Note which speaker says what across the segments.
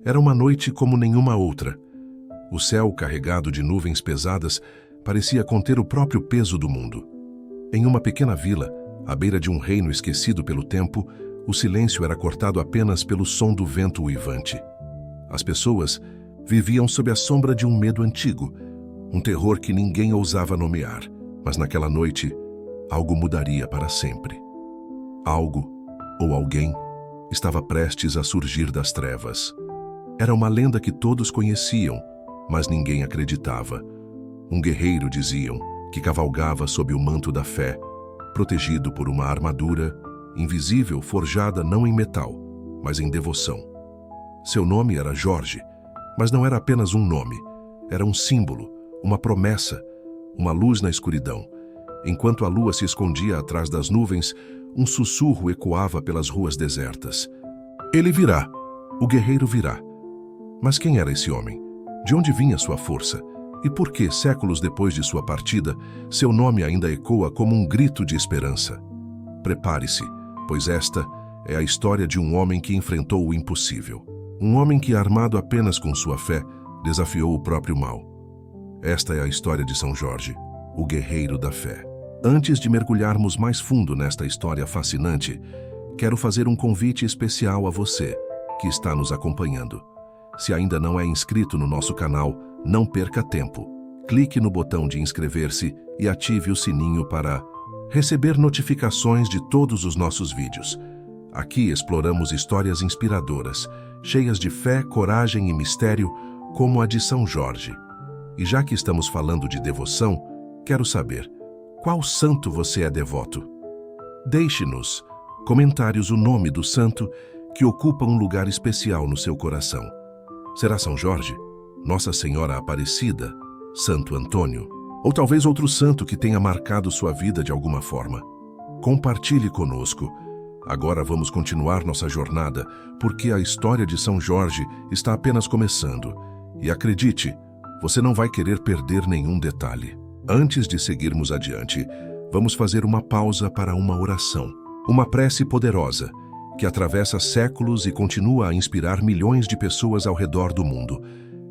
Speaker 1: Era uma noite como nenhuma outra. O céu, carregado de nuvens pesadas, parecia conter o próprio peso do mundo. Em uma pequena vila, à beira de um reino esquecido pelo tempo, o silêncio era cortado apenas pelo som do vento uivante. As pessoas viviam sob a sombra de um medo antigo, um terror que ninguém ousava nomear, mas naquela noite, algo mudaria para sempre. Algo, ou alguém, estava prestes a surgir das trevas. Era uma lenda que todos conheciam, mas ninguém acreditava. Um guerreiro, diziam, que cavalgava sob o manto da fé, protegido por uma armadura invisível forjada não em metal, mas em devoção. Seu nome era Jorge, mas não era apenas um nome, era um símbolo, uma promessa, uma luz na escuridão. Enquanto a lua se escondia atrás das nuvens, um sussurro ecoava pelas ruas desertas. Ele virá, o guerreiro virá. Mas quem era esse homem? De onde vinha sua força? E por que, séculos depois de sua partida, seu nome ainda ecoa como um grito de esperança? Prepare-se, pois esta é a história de um homem que enfrentou o impossível. Um homem que, armado apenas com sua fé, desafiou o próprio mal. Esta é a história de São Jorge, o guerreiro da fé. Antes de mergulharmos mais fundo nesta história fascinante, quero fazer um convite especial a você, que está nos acompanhando. Se ainda não é inscrito no nosso canal, não perca tempo. Clique no botão de inscrever-se e ative o sininho para receber notificações de todos os nossos vídeos. Aqui exploramos histórias inspiradoras, cheias de fé, coragem e mistério, como a de São Jorge. E já que estamos falando de devoção, quero saber, qual santo você é devoto? Deixe-nos comentários o nome do santo que ocupa um lugar especial no seu coração. Será São Jorge? Nossa Senhora Aparecida? Santo Antônio? Ou talvez outro santo que tenha marcado sua vida de alguma forma? Compartilhe conosco. Agora vamos continuar nossa jornada, porque a história de São Jorge está apenas começando. E acredite, você não vai querer perder nenhum detalhe. Antes de seguirmos adiante, vamos fazer uma pausa para uma oração. Uma prece poderosa, que atravessa séculos e continua a inspirar milhões de pessoas ao redor do mundo.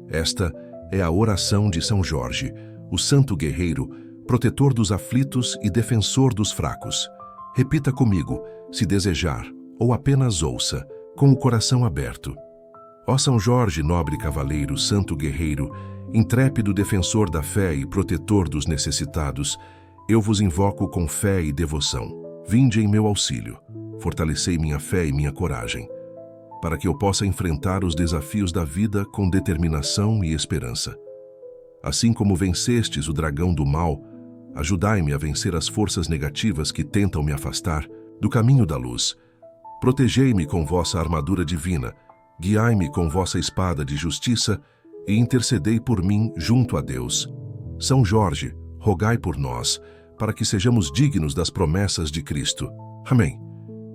Speaker 1: Esta é a oração de São Jorge, o santo guerreiro, protetor dos aflitos e defensor dos fracos. Repita comigo, se desejar, ou apenas ouça, com o coração aberto. Ó São Jorge, nobre cavaleiro, santo guerreiro, intrépido defensor da fé e protetor dos necessitados, eu vos invoco com fé e devoção. Vinde em meu auxílio, fortalecei minha fé e minha coragem, para que eu possa enfrentar os desafios da vida com determinação e esperança. Assim como vencestes o dragão do mal, ajudai-me a vencer as forças negativas que tentam me afastar do caminho da luz. Protegei-me com vossa armadura divina, guiai-me com vossa espada de justiça e intercedei por mim junto a Deus. São Jorge, rogai por nós, para que sejamos dignos das promessas de Cristo. Amém.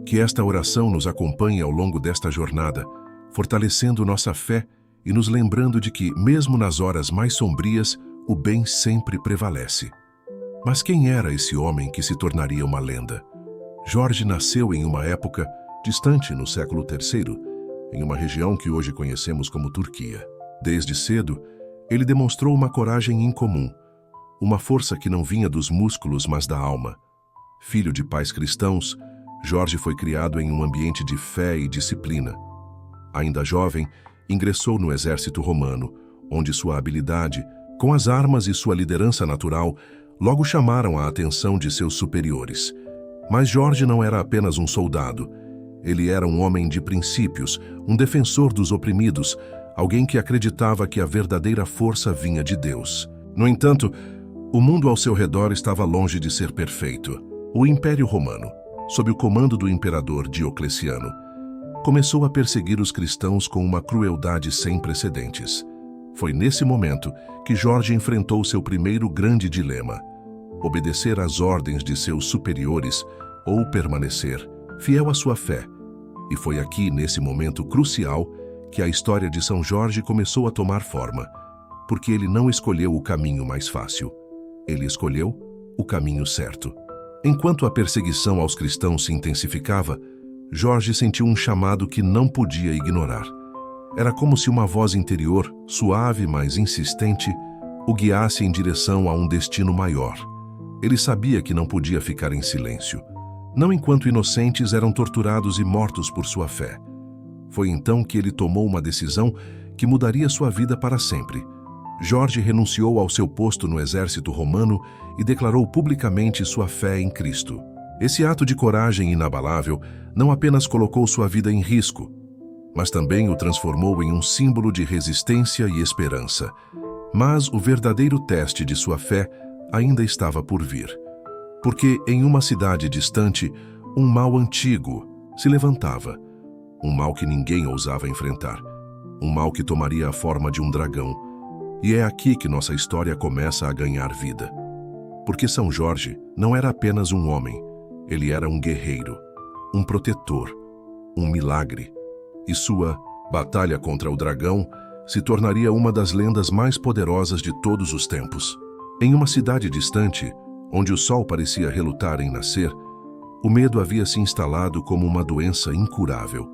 Speaker 1: Que esta oração nos acompanhe ao longo desta jornada, fortalecendo nossa fé e nos lembrando de que, mesmo nas horas mais sombrias, o bem sempre prevalece. Mas quem era esse homem que se tornaria uma lenda? Jorge nasceu em uma época distante no século III, em uma região que hoje conhecemos como Turquia. Desde cedo, ele demonstrou uma coragem incomum, uma força que não vinha dos músculos, mas da alma. Filho de pais cristãos, Jorge foi criado em um ambiente de fé e disciplina. Ainda jovem, ingressou no exército romano, onde sua habilidade, com as armas e sua liderança natural, logo chamaram a atenção de seus superiores. Mas Jorge não era apenas um soldado. Ele era um homem de princípios, um defensor dos oprimidos, alguém que acreditava que a verdadeira força vinha de Deus. No entanto, o mundo ao seu redor estava longe de ser perfeito. O Império Romano, sob o comando do imperador Diocleciano, começou a perseguir os cristãos com uma crueldade sem precedentes. Foi nesse momento que Jorge enfrentou seu primeiro grande dilema: obedecer às ordens de seus superiores ou permanecer fiel à sua fé. E foi aqui, nesse momento crucial, que a história de São Jorge começou a tomar forma, porque ele não escolheu o caminho mais fácil. Ele escolheu o caminho certo. Enquanto a perseguição aos cristãos se intensificava, Jorge sentiu um chamado que não podia ignorar. Era como se uma voz interior, suave mas insistente, o guiasse em direção a um destino maior. Ele sabia que não podia ficar em silêncio, não enquanto inocentes eram torturados e mortos por sua fé. Foi então que ele tomou uma decisão que mudaria sua vida para sempre. Jorge renunciou ao seu posto no exército romano e declarou publicamente sua fé em Cristo. Esse ato de coragem inabalável não apenas colocou sua vida em risco, mas também o transformou em um símbolo de resistência e esperança. Mas o verdadeiro teste de sua fé ainda estava por vir. Porque em uma cidade distante, um mal antigo se levantava. Um mal que ninguém ousava enfrentar. Um mal que tomaria a forma de um dragão. E é aqui que nossa história começa a ganhar vida. Porque São Jorge não era apenas um homem. Ele era um guerreiro, um protetor, um milagre. E sua batalha contra o dragão se tornaria uma das lendas mais poderosas de todos os tempos. Em uma cidade distante, onde o sol parecia relutar em nascer, o medo havia se instalado como uma doença incurável.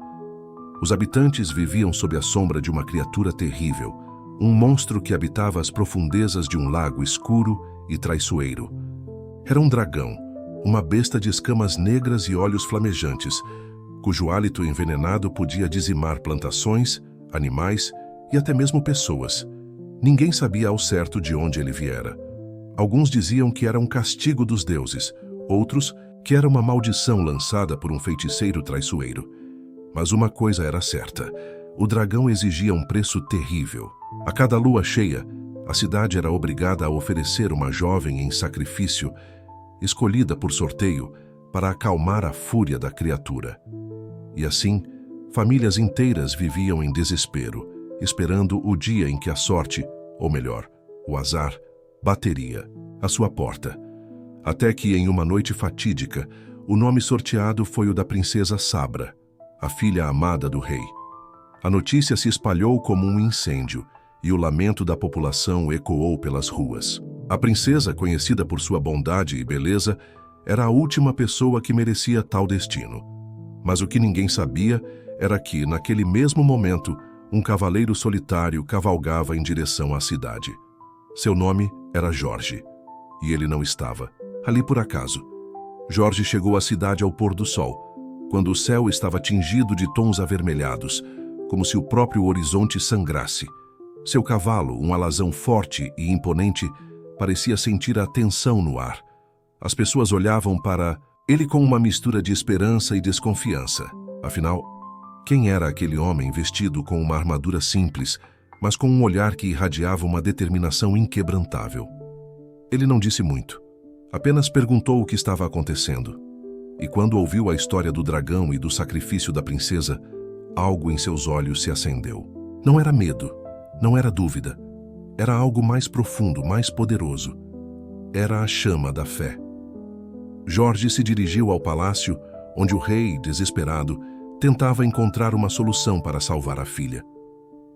Speaker 1: Os habitantes viviam sob a sombra de uma criatura terrível, um monstro que habitava as profundezas de um lago escuro e traiçoeiro. Era um dragão, uma besta de escamas negras e olhos flamejantes, cujo hálito envenenado podia dizimar plantações, animais e até mesmo pessoas. Ninguém sabia ao certo de onde ele viera. Alguns diziam que era um castigo dos deuses, outros que era uma maldição lançada por um feiticeiro traiçoeiro. Mas uma coisa era certa: o dragão exigia um preço terrível. A cada lua cheia, a cidade era obrigada a oferecer uma jovem em sacrifício, escolhida por sorteio para acalmar a fúria da criatura. E assim, famílias inteiras viviam em desespero, esperando o dia em que a sorte, ou melhor, o azar, bateria à sua porta. Até que, em uma noite fatídica, o nome sorteado foi o da princesa Sabra, a filha amada do rei. A notícia se espalhou como um incêndio, e o lamento da população ecoou pelas ruas. A princesa, conhecida por sua bondade e beleza, era a última pessoa que merecia tal destino. Mas o que ninguém sabia era que, naquele mesmo momento, um cavaleiro solitário cavalgava em direção à cidade. Seu nome era Jorge, e ele não estava ali por acaso. Jorge chegou à cidade ao pôr do sol, quando o céu estava tingido de tons avermelhados, como se o próprio horizonte sangrasse. Seu cavalo, um alazão forte e imponente, parecia sentir a tensão no ar. As pessoas olhavam para ele com uma mistura de esperança e desconfiança. Afinal, quem era aquele homem vestido com uma armadura simples, mas com um olhar que irradiava uma determinação inquebrantável? Ele não disse muito. Apenas perguntou o que estava acontecendo. E quando ouviu a história do dragão e do sacrifício da princesa, algo em seus olhos se acendeu. Não era medo, não era dúvida. Era algo mais profundo, mais poderoso. Era a chama da fé. Jorge se dirigiu ao palácio, onde o rei, desesperado, tentava encontrar uma solução para salvar a filha.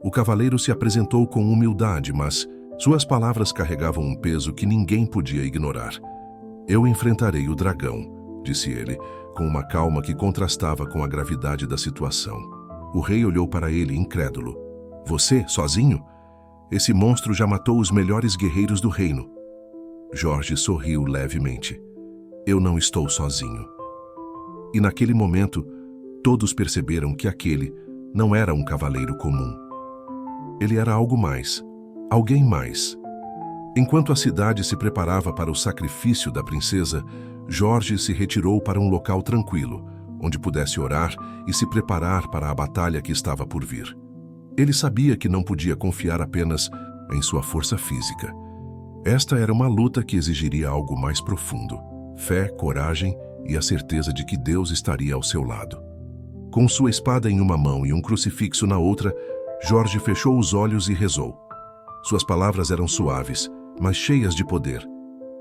Speaker 1: O cavaleiro se apresentou com humildade, mas suas palavras carregavam um peso que ninguém podia ignorar. "Eu enfrentarei o dragão", disse ele, com uma calma que contrastava com a gravidade da situação. O rei olhou para ele, incrédulo. "Você, sozinho? Esse monstro já matou os melhores guerreiros do reino." Jorge sorriu levemente. "Eu não estou sozinho." E naquele momento, todos perceberam que aquele não era um cavaleiro comum. Ele era algo mais, alguém mais. Enquanto a cidade se preparava para o sacrifício da princesa, Jorge se retirou para um local tranquilo, onde pudesse orar e se preparar para a batalha que estava por vir. Ele sabia que não podia confiar apenas em sua força física. Esta era uma luta que exigiria algo mais profundo: fé, coragem e a certeza de que Deus estaria ao seu lado. Com sua espada em uma mão e um crucifixo na outra, Jorge fechou os olhos e rezou. Suas palavras eram suaves, mas cheias de poder.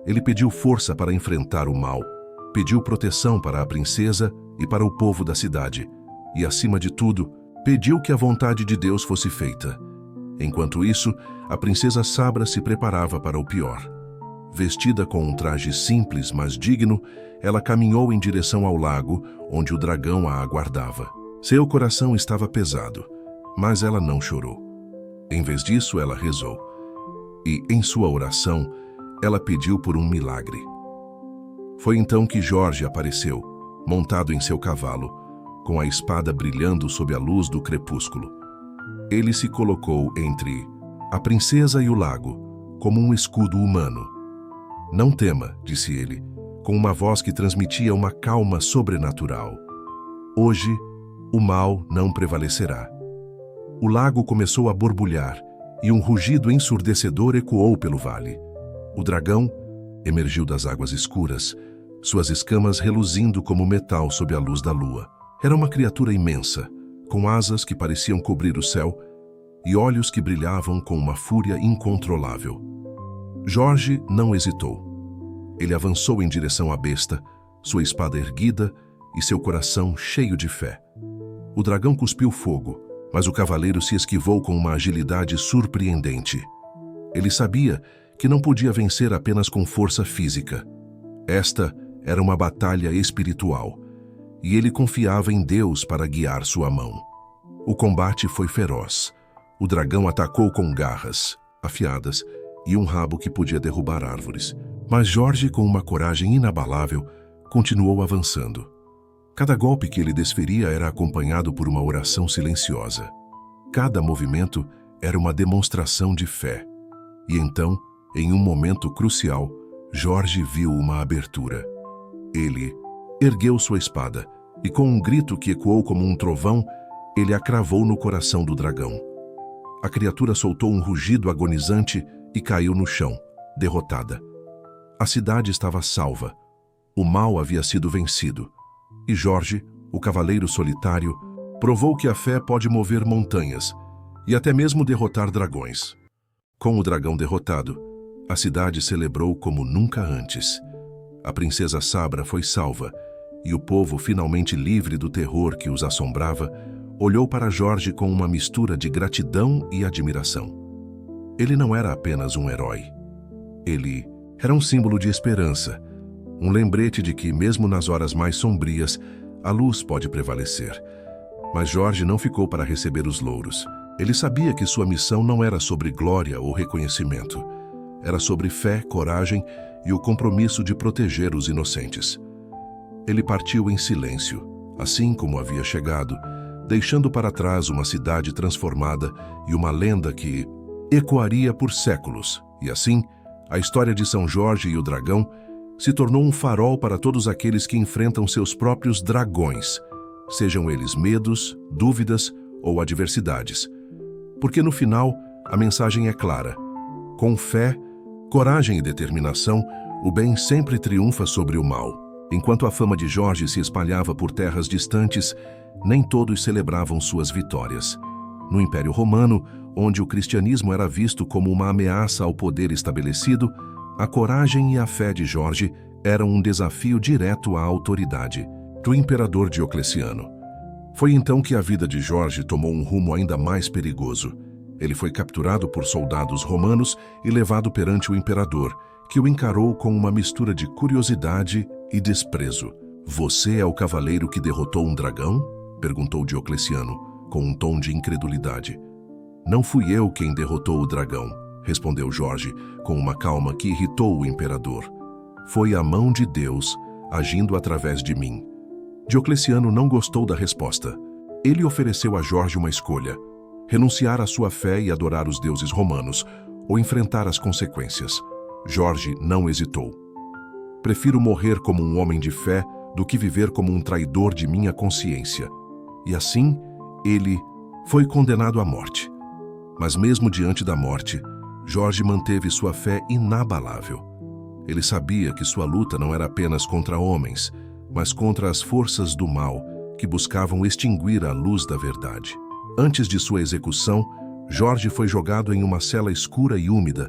Speaker 1: Ele pediu força para enfrentar o mal, pediu proteção para a princesa e para o povo da cidade, e, acima de tudo, pediu que a vontade de Deus fosse feita. Enquanto isso, a princesa Sabra se preparava para o pior. Vestida com um traje simples, mas digno, ela caminhou em direção ao lago, onde o dragão a aguardava. Seu coração estava pesado, Mas ela não chorou. Em vez disso, ela rezou. E, em sua oração, ela pediu por um milagre. Foi então que Jorge apareceu, montado em seu cavalo, com a espada brilhando sob a luz do crepúsculo. Ele se colocou entre a princesa e o lago, como um escudo humano. "Não tema", disse ele, com uma voz que transmitia uma calma sobrenatural. "Hoje, o mal não prevalecerá." O lago começou a borbulhar e um rugido ensurdecedor ecoou pelo vale. O dragão emergiu das águas escuras, suas escamas reluzindo como metal sob a luz da lua. Era uma criatura imensa, com asas que pareciam cobrir o céu e olhos que brilhavam com uma fúria incontrolável. Jorge não hesitou. Ele avançou em direção à besta, sua espada erguida e seu coração cheio de fé. O dragão cuspiu fogo, mas o cavaleiro se esquivou com uma agilidade surpreendente. Ele sabia que não podia vencer apenas com força física. Esta era uma batalha espiritual, e ele confiava em Deus para guiar sua mão. O combate foi feroz. O dragão atacou com garras afiadas e um rabo que podia derrubar árvores. Mas Jorge, com uma coragem inabalável, continuou avançando. Cada golpe que ele desferia era acompanhado por uma oração silenciosa. Cada movimento era uma demonstração de fé. E então, em um momento crucial, Jorge viu uma abertura. Ele ergueu sua espada e, com um grito que ecoou como um trovão, ele a cravou no coração do dragão. A criatura soltou um rugido agonizante e caiu no chão, derrotada. A cidade estava salva. O mal havia sido vencido. E Jorge, o cavaleiro solitário, provou que a fé pode mover montanhas e até mesmo derrotar dragões. Com o dragão derrotado, a cidade celebrou como nunca antes. A princesa Sabra foi salva e o povo, finalmente livre do terror que os assombrava, olhou para Jorge com uma mistura de gratidão e admiração. Ele não era apenas um herói. Ele era um símbolo de esperança, um lembrete de que, mesmo nas horas mais sombrias, a luz pode prevalecer. Mas Jorge não ficou para receber os louros. Ele sabia que sua missão não era sobre glória ou reconhecimento. Era sobre fé, coragem e o compromisso de proteger os inocentes. Ele partiu em silêncio, assim como havia chegado, deixando para trás uma cidade transformada e uma lenda que ecoaria por séculos. E assim, a história de São Jorge e o dragão se tornou um farol para todos aqueles que enfrentam seus próprios dragões, sejam eles medos, dúvidas ou adversidades. Porque no final, a mensagem é clara. Com fé, coragem e determinação, o bem sempre triunfa sobre o mal. Enquanto a fama de Jorge se espalhava por terras distantes, nem todos celebravam suas vitórias. No Império Romano, onde o cristianismo era visto como uma ameaça ao poder estabelecido, a coragem e a fé de Jorge eram um desafio direto à autoridade do imperador Diocleciano. Foi então que a vida de Jorge tomou um rumo ainda mais perigoso. Ele foi capturado por soldados romanos e levado perante o imperador, que o encarou com uma mistura de curiosidade e desprezo. "Você é o cavaleiro que derrotou um dragão?" perguntou Diocleciano, com um tom de incredulidade. "Não fui eu quem derrotou o dragão", respondeu Jorge, com uma calma que irritou o imperador. "Foi a mão de Deus agindo através de mim." Diocleciano não gostou da resposta. Ele ofereceu a Jorge uma escolha: renunciar à sua fé e adorar os deuses romanos, ou enfrentar as consequências. Jorge não hesitou. "Prefiro morrer como um homem de fé do que viver como um traidor de minha consciência." E assim, ele foi condenado à morte. Mas mesmo diante da morte, Jorge manteve sua fé inabalável. Ele sabia que sua luta não era apenas contra homens, mas contra as forças do mal que buscavam extinguir a luz da verdade. Antes de sua execução, Jorge foi jogado em uma cela escura e úmida,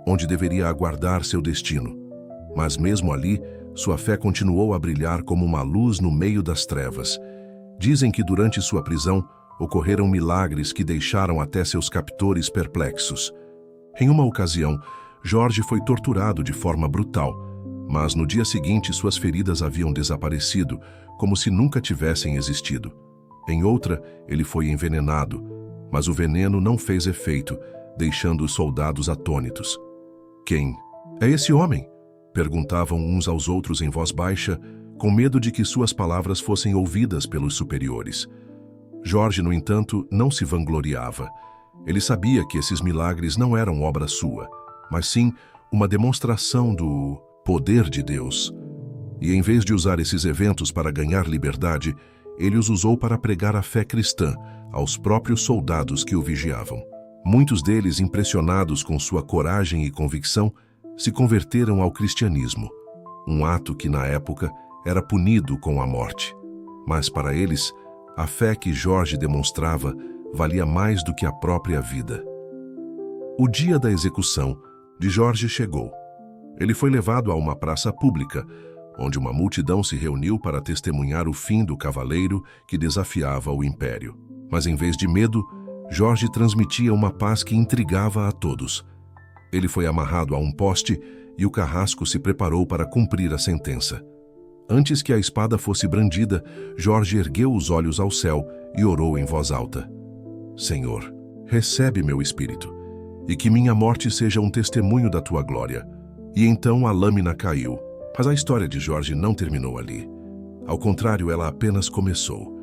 Speaker 1: onde deveria aguardar seu destino. Mas mesmo ali, sua fé continuou a brilhar como uma luz no meio das trevas. Dizem que durante sua prisão ocorreram milagres que deixaram até seus captores perplexos. Em uma ocasião, Jorge foi torturado de forma brutal, mas no dia seguinte suas feridas haviam desaparecido, como se nunca tivessem existido. Em outra, ele foi envenenado, Mas o veneno não fez efeito, deixando os soldados atônitos. Quem é esse homem? Perguntavam uns aos outros em voz baixa, com medo de que suas palavras fossem ouvidas pelos superiores. Jorge, no entanto, não se vangloriava. Ele sabia que esses milagres não eram obra sua, mas sim uma demonstração do poder de Deus. E em vez de usar esses eventos para ganhar liberdade, ele os usou para pregar a fé cristã aos próprios soldados que o vigiavam. Muitos deles, impressionados com sua coragem e convicção, se converteram ao cristianismo, um ato que na época era punido com a morte. Mas para eles, a fé que Jorge demonstrava valia mais do que a própria vida. O dia da execução de Jorge chegou. Ele foi levado a uma praça pública, onde uma multidão se reuniu para testemunhar o fim do cavaleiro que desafiava o império. Mas em vez de medo, Jorge transmitia uma paz que intrigava a todos. Ele foi amarrado a um poste e o carrasco se preparou para cumprir a sentença. Antes que a espada fosse brandida, Jorge ergueu os olhos ao céu e orou em voz alta: Senhor, recebe meu espírito, e que minha morte seja um testemunho da tua glória. E então a lâmina caiu. Mas a história de Jorge não terminou ali. Ao contrário, ela apenas começou.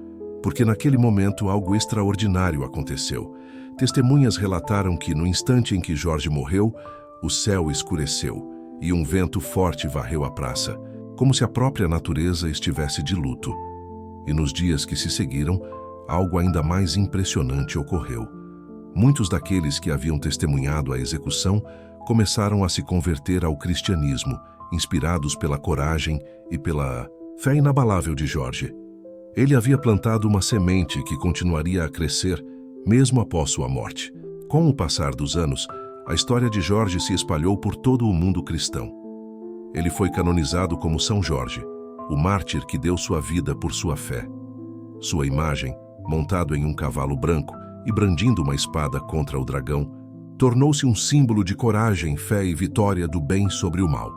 Speaker 1: Porque naquele momento algo extraordinário aconteceu. Testemunhas relataram que no instante em que Jorge morreu, o céu escureceu e um vento forte varreu a praça, como se a própria natureza estivesse de luto. E nos dias que se seguiram, algo ainda mais impressionante ocorreu. Muitos daqueles que haviam testemunhado a execução começaram a se converter ao cristianismo, inspirados pela coragem e pela fé inabalável de Jorge. Ele havia plantado uma semente que continuaria a crescer mesmo após sua morte. Com o passar dos anos, a história de Jorge se espalhou por todo o mundo cristão. Ele foi canonizado como São Jorge, o mártir que deu sua vida por sua fé. Sua imagem, montado em um cavalo branco e brandindo uma espada contra o dragão, tornou-se um símbolo de coragem, fé e vitória do bem sobre o mal.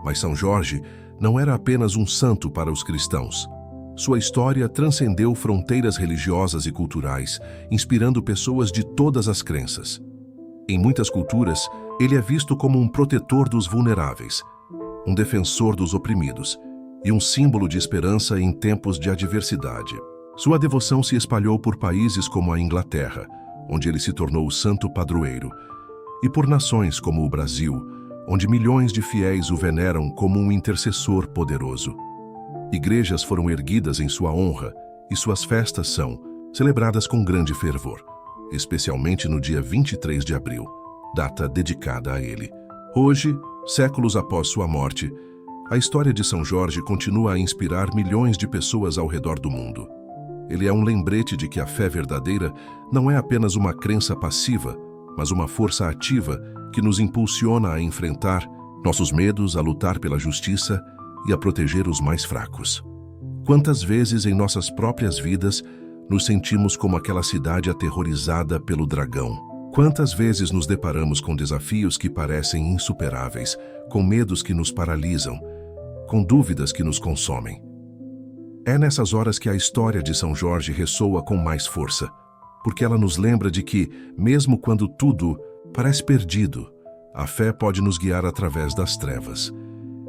Speaker 1: Mas São Jorge não era apenas um santo para os cristãos. Sua história transcendeu fronteiras religiosas e culturais, inspirando pessoas de todas as crenças. Em muitas culturas, ele é visto como um protetor dos vulneráveis, um defensor dos oprimidos e um símbolo de esperança em tempos de adversidade. Sua devoção se espalhou por países como a Inglaterra, onde ele se tornou o santo padroeiro, e por nações como o Brasil, onde milhões de fiéis o veneram como um intercessor poderoso. Igrejas foram erguidas em sua honra e suas festas são celebradas com grande fervor, especialmente no dia 23 de abril, data dedicada a ele. Hoje, séculos após sua morte, a história de São Jorge continua a inspirar milhões de pessoas ao redor do mundo. Ele é um lembrete de que a fé verdadeira não é apenas uma crença passiva, mas uma força ativa que nos impulsiona a enfrentar nossos medos, a lutar pela justiça e a proteger os mais fracos. Quantas vezes em nossas próprias vidas nos sentimos como aquela cidade aterrorizada pelo dragão? Quantas vezes nos deparamos com desafios que parecem insuperáveis, com medos que nos paralisam, com dúvidas que nos consomem? É nessas horas que a história de São Jorge ressoa com mais força, porque ela nos lembra de que, mesmo quando tudo parece perdido, a fé pode nos guiar através das trevas.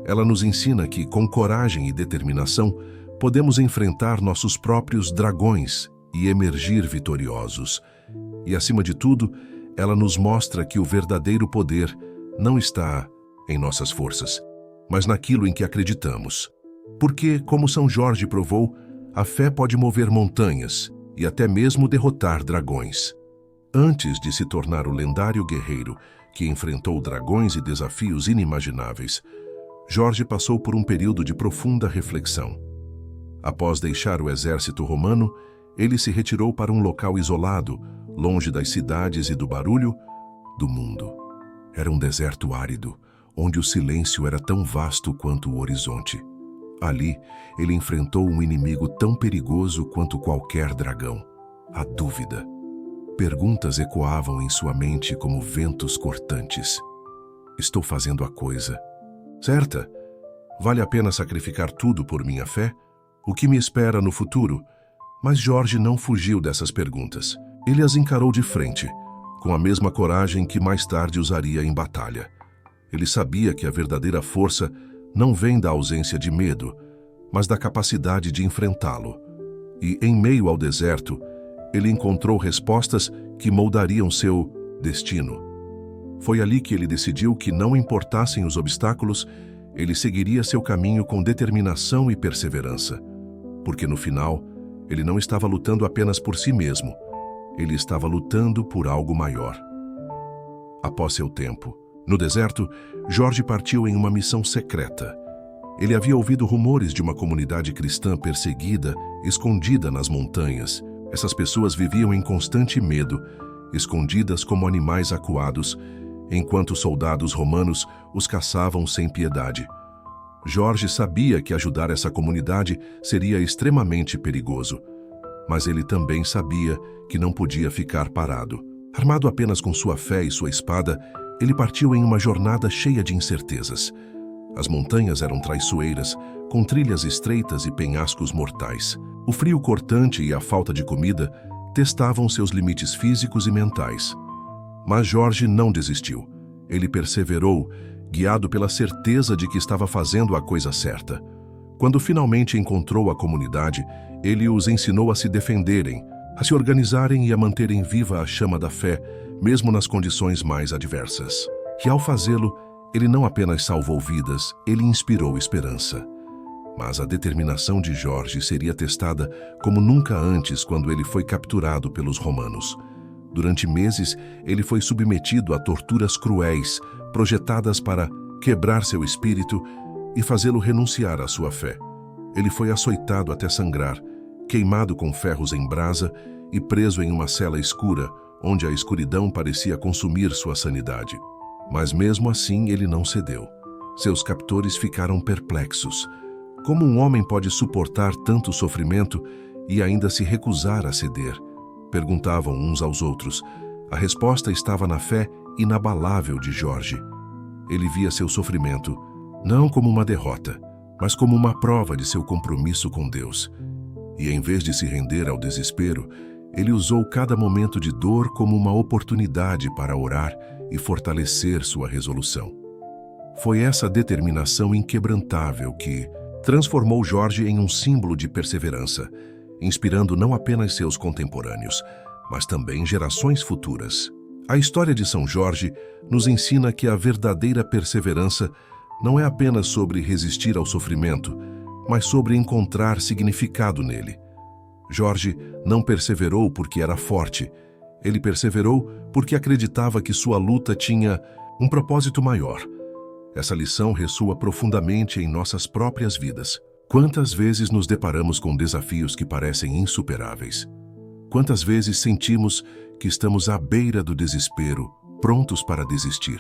Speaker 1: Ela nos ensina que, com coragem e determinação, podemos enfrentar nossos próprios dragões e emergir vitoriosos. E, acima de tudo, ela nos mostra que o verdadeiro poder não está em nossas forças, mas naquilo em que acreditamos. Porque, como São Jorge provou, a fé pode mover montanhas e até mesmo derrotar dragões. Antes de se tornar o lendário guerreiro que enfrentou dragões e desafios inimagináveis, Jorge passou por um período de profunda reflexão. Após deixar o exército romano, ele se retirou para um local isolado, longe das cidades e do barulho do mundo. Era um deserto árido, onde o silêncio era tão vasto quanto o horizonte. Ali, ele enfrentou um inimigo tão perigoso quanto qualquer dragão: a dúvida. Perguntas ecoavam em sua mente como ventos cortantes. Estou fazendo a coisa certa? Vale a pena sacrificar tudo por minha fé? O que me espera no futuro? Mas Jorge não fugiu dessas perguntas. Ele as encarou de frente, com a mesma coragem que mais tarde usaria em batalha. Ele sabia que a verdadeira força não vem da ausência de medo, mas da capacidade de enfrentá-lo. E, em meio ao deserto, ele encontrou respostas que moldariam seu destino. Foi ali que ele decidiu que, não importassem os obstáculos, ele seguiria seu caminho com determinação e perseverança. Porque, no final, ele não estava lutando apenas por si mesmo, ele estava lutando por algo maior. Após seu tempo, no deserto, Jorge partiu em uma missão secreta. Ele havia ouvido rumores de uma comunidade cristã perseguida, escondida nas montanhas. Essas pessoas viviam em constante medo, escondidas como animais acuados, enquanto soldados romanos os caçavam sem piedade. Jorge sabia que ajudar essa comunidade seria extremamente perigoso, mas ele também sabia que não podia ficar parado. Armado apenas com sua fé e sua espada, ele partiu em uma jornada cheia de incertezas. As montanhas eram traiçoeiras, com trilhas estreitas e penhascos mortais. O frio cortante e a falta de comida testavam seus limites físicos e mentais. Mas Jorge não desistiu. Ele perseverou, guiado pela certeza de que estava fazendo a coisa certa. Quando finalmente encontrou a comunidade, ele os ensinou a se defenderem, a se organizarem e a manterem viva a chama da fé, mesmo nas condições mais adversas. E ao fazê-lo, ele não apenas salvou vidas, ele inspirou esperança. Mas a determinação de Jorge seria testada como nunca antes quando ele foi capturado pelos romanos. Durante meses, ele foi submetido a torturas cruéis, projetadas para quebrar seu espírito e fazê-lo renunciar à sua fé. Ele foi açoitado até sangrar, queimado com ferros em brasa e preso em uma cela escura, onde a escuridão parecia consumir sua sanidade. Mas mesmo assim ele não cedeu. Seus captores ficaram perplexos. Como um homem pode suportar tanto sofrimento e ainda se recusar a ceder? Perguntavam uns aos outros. A resposta estava na fé inabalável de Jorge. Ele via seu sofrimento não como uma derrota, mas como uma prova de seu compromisso com Deus. E em vez de se render ao desespero, ele usou cada momento de dor como uma oportunidade para orar e fortalecer sua resolução. Foi essa determinação inquebrantável que transformou Jorge em um símbolo de perseverança, inspirando não apenas seus contemporâneos, mas também gerações futuras. A história de São Jorge nos ensina que a verdadeira perseverança não é apenas sobre resistir ao sofrimento, mas sobre encontrar significado nele. Jorge não perseverou porque era forte. Ele perseverou porque acreditava que sua luta tinha um propósito maior. Essa lição ressoa profundamente em nossas próprias vidas. Quantas vezes nos deparamos com desafios que parecem insuperáveis? Quantas vezes sentimos que estamos à beira do desespero, prontos para desistir?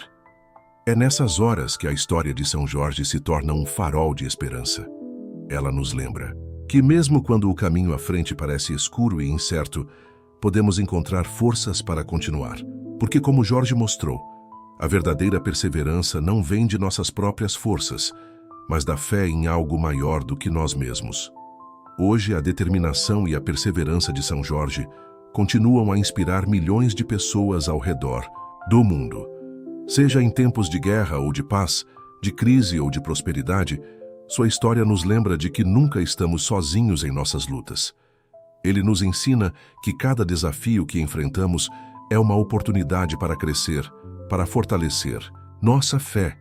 Speaker 1: É nessas horas que a história de São Jorge se torna um farol de esperança. Ela nos lembra que mesmo quando o caminho à frente parece escuro e incerto, podemos encontrar forças para continuar. Porque, como Jorge mostrou, a verdadeira perseverança não vem de nossas próprias forças, mas da fé em algo maior do que nós mesmos. Hoje, a determinação e a perseverança de São Jorge continuam a inspirar milhões de pessoas ao redor do mundo. Seja em tempos de guerra ou de paz, de crise ou de prosperidade, sua história nos lembra de que nunca estamos sozinhos em nossas lutas. Ele nos ensina que cada desafio que enfrentamos é uma oportunidade para crescer, para fortalecer nossa fé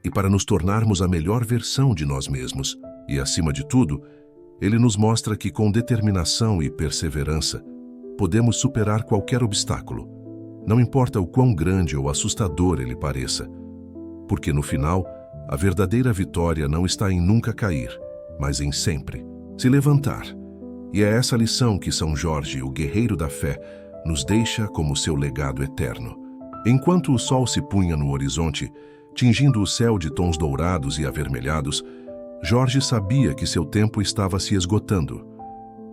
Speaker 1: e para nos tornarmos a melhor versão de nós mesmos. E, acima de tudo, ele nos mostra que com determinação e perseverança podemos superar qualquer obstáculo, não importa o quão grande ou assustador ele pareça, porque no final, a verdadeira vitória não está em nunca cair, mas em sempre se levantar. E é essa lição que São Jorge, o guerreiro da fé, nos deixa como seu legado eterno. Enquanto o sol se punha no horizonte, tingindo o céu de tons dourados e avermelhados, Jorge sabia que seu tempo estava se esgotando.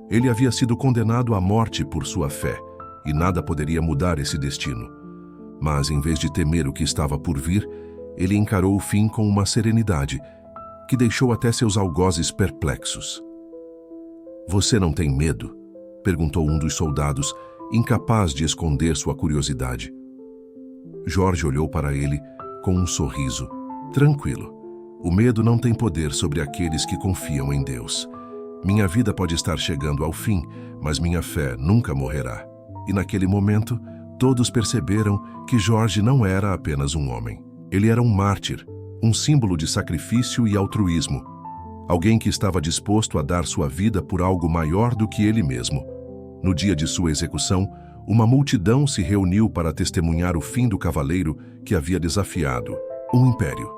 Speaker 1: Ele havia sido condenado à morte por sua fé, e nada poderia mudar esse destino. Mas, em vez de temer o que estava por vir, ele encarou o fim com uma serenidade que deixou até seus algozes perplexos. "Você não tem medo?" perguntou um dos soldados, incapaz de esconder sua curiosidade. Jorge olhou para ele com um sorriso. Tranquilo. O medo não tem poder sobre aqueles que confiam em Deus. Minha vida pode estar chegando ao fim, mas minha fé nunca morrerá. E naquele momento, todos perceberam que Jorge não era apenas um homem. Ele era um mártir, um símbolo de sacrifício e altruísmo. Alguém que estava disposto a dar sua vida por algo maior do que ele mesmo. No dia de sua execução, uma multidão se reuniu para testemunhar o fim do cavaleiro que havia desafiado um império.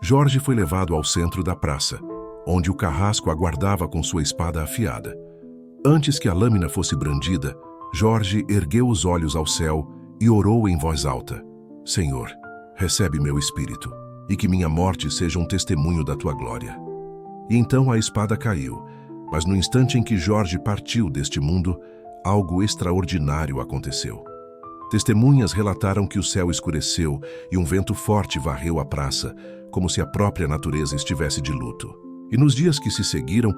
Speaker 1: Jorge foi levado ao centro da praça, onde o carrasco aguardava com sua espada afiada. Antes que a lâmina fosse brandida, Jorge ergueu os olhos ao céu e orou em voz alta: Senhor, recebe meu espírito, e que minha morte seja um testemunho da tua glória. E então a espada caiu, mas no instante em que Jorge partiu deste mundo, algo extraordinário aconteceu. Testemunhas relataram que o céu escureceu e um vento forte varreu a praça, como se a própria natureza estivesse de luto. E nos dias que se seguiram,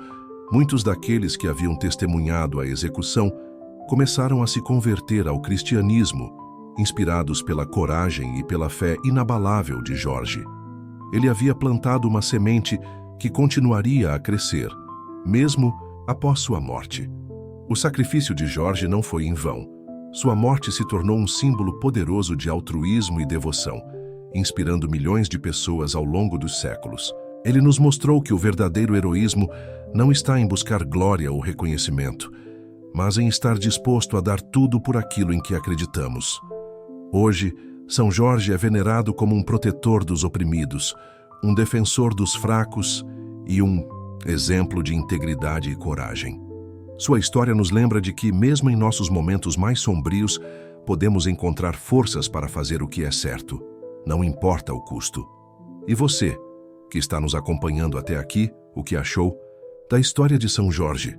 Speaker 1: muitos daqueles que haviam testemunhado a execução começaram a se converter ao cristianismo, inspirados pela coragem e pela fé inabalável de Jorge. Ele havia plantado uma semente que continuaria a crescer, mesmo após sua morte. O sacrifício de Jorge não foi em vão. Sua morte se tornou um símbolo poderoso de altruísmo e devoção, inspirando milhões de pessoas ao longo dos séculos. Ele nos mostrou que o verdadeiro heroísmo não está em buscar glória ou reconhecimento, mas em estar disposto a dar tudo por aquilo em que acreditamos. Hoje, São Jorge é venerado como um protetor dos oprimidos, um defensor dos fracos e um exemplo de integridade e coragem. Sua história nos lembra de que, mesmo em nossos momentos mais sombrios, podemos encontrar forças para fazer o que é certo, não importa o custo. E você, que está nos acompanhando até aqui, o que achou da história de São Jorge?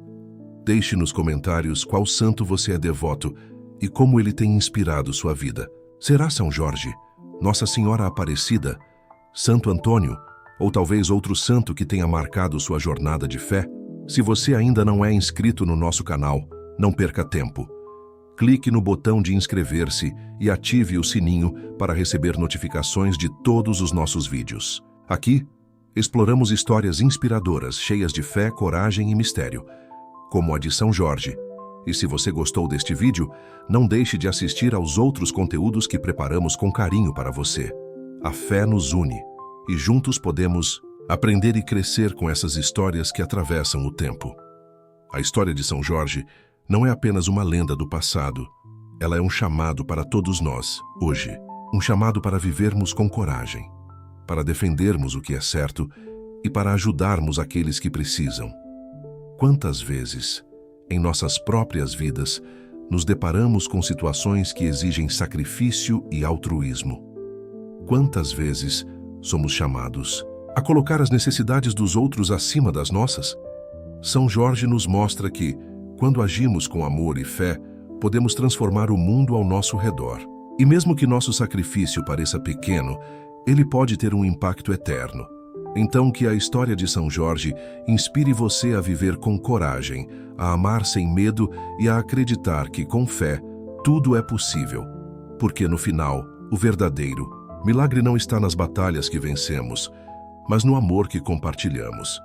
Speaker 1: Deixe nos comentários qual santo você é devoto e como ele tem inspirado sua vida. Será São Jorge, Nossa Senhora Aparecida, Santo Antônio, ou talvez outro santo que tenha marcado sua jornada de fé? Se você ainda não é inscrito no nosso canal, não perca tempo. Clique no botão de inscrever-se e ative o sininho para receber notificações de todos os nossos vídeos. Aqui, exploramos histórias inspiradoras, cheias de fé, coragem e mistério, como a de São Jorge. E se você gostou deste vídeo, não deixe de assistir aos outros conteúdos que preparamos com carinho para você. A fé nos une, e juntos podemos aprender e crescer com essas histórias que atravessam o tempo. A história de São Jorge não é apenas uma lenda do passado. Ela é um chamado para todos nós, hoje. Um chamado para vivermos com coragem, para defendermos o que é certo e para ajudarmos aqueles que precisam. Quantas vezes, em nossas próprias vidas, nos deparamos com situações que exigem sacrifício e altruísmo? Quantas vezes somos chamados a colocar as necessidades dos outros acima das nossas? São Jorge nos mostra que, quando agimos com amor e fé, podemos transformar o mundo ao nosso redor. E mesmo que nosso sacrifício pareça pequeno, ele pode ter um impacto eterno. Então, que a história de São Jorge inspire você a viver com coragem, a amar sem medo e a acreditar que, com fé, tudo é possível. Porque, no final, o verdadeiro milagre não está nas batalhas que vencemos, mas no amor que compartilhamos.